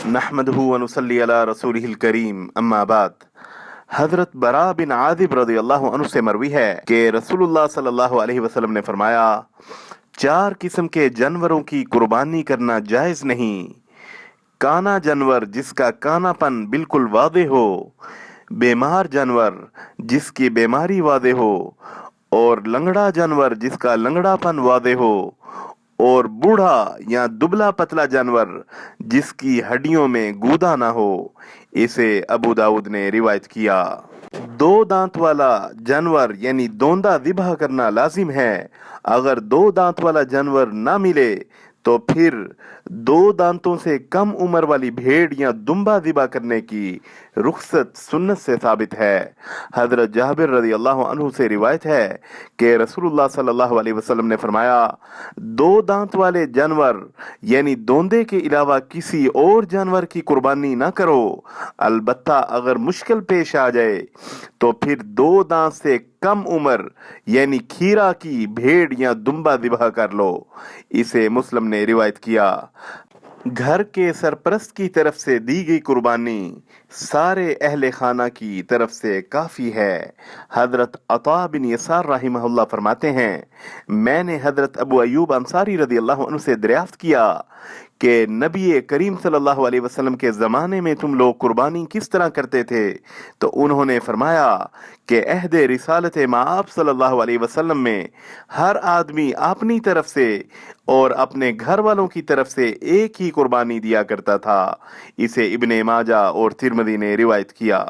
نحمدہ ونصلی علی رسولہ الکریم اما بعد۔ حضرت برا بن عازب رضی اللہ عنہ سے مروی ہے کہ رسول اللہ صلی اللہ علیہ وسلم نے فرمایا، 4 قسم کے جانوروں کی قربانی کرنا جائز نہیں: کانا جانور جس کا کانا پن بالکل واضح ہو، بیمار جانور جس کی بیماری واضح ہو، اور لنگڑا جانور جس کا لنگڑا پن واضح ہو، اور بوڑھا یا دبلا پتلا جانور جس کی ہڈیوں میں گودا نہ ہو۔ اسے ابو داؤد نے روایت کیا۔ 2 دانت والا جانور یعنی دوندا ذبح کرنا لازم ہے۔ اگر 2 دانت والا جانور نہ ملے تو پھر 2 دانتوں سے کم عمر والی بھیڑ یا دمبا ذبح کرنے کی رخصت سنت سے ثابت ہے۔ حضرت جابر رضی اللہ عنہ سے روایت ہے کہ رسول اللہ صلی اللہ علیہ وسلم نے فرمایا، 2 دانت والے جانور یعنی دوندے کے علاوہ کسی اور جانور کی قربانی نہ کرو، البتہ اگر مشکل پیش آ جائے تو پھر 2 دانت سے کم عمر یعنی کھیرا کی بھیڑ یا دمبا ذبح کر لو۔ اسے مسلم نے روایت کیا۔ گھر کے سرپرست کی طرف سے دی گئی قربانی سارے اہل خانہ کی طرف سے کافی ہے۔ حضرت عطا بن یسار رحمہ اللہ فرماتے ہیں، میں نے حضرت ابو ایوب انصاری رضی اللہ عنہ سے دریافت کیا کہ نبی کریم صلی اللہ علیہ وسلم کے زمانے میں تم لوگ قربانی کس طرح کرتے تھے؟ تو انہوں نے فرمایا کہ عہد رسالت مآب صلی اللہ علیہ وسلم میں ہر آدمی اپنی طرف سے اور اپنے گھر والوں کی طرف سے ایک ہی قربانی دیا کرتا تھا۔ اسے ابن ماجہ اور ترمذی نے روایت کیا۔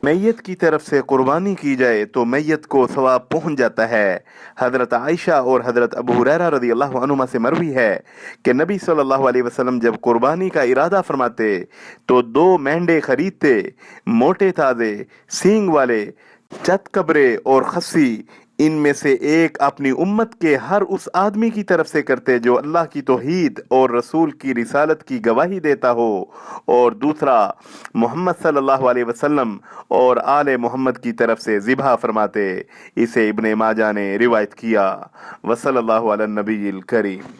میت کی طرف سے قربانی کی جائے تو میت کو ثواب پہنچ جاتا ہے۔ حضرت عائشہ اور حضرت ابو ہریرہ رضی اللہ عنہما سے مروی ہے کہ نبی صلی اللہ علیہ وسلم جب قربانی کا ارادہ فرماتے تو 2 مینڈے خریدتے، موٹے تازے سینگ والے، چت کبرے اور خصی۔ ان میں سے ایک اپنی امت کے ہر اس آدمی کی طرف سے کرتے جو اللہ کی توحید اور رسول کی رسالت کی گواہی دیتا ہو، اور دوسرا محمد صلی اللہ علیہ وسلم اور آل محمد کی طرف سے ذبح فرماتے۔ اسے ابن ماجہ نے روایت کیا۔ وصلی اللہ علی النبی الکریم۔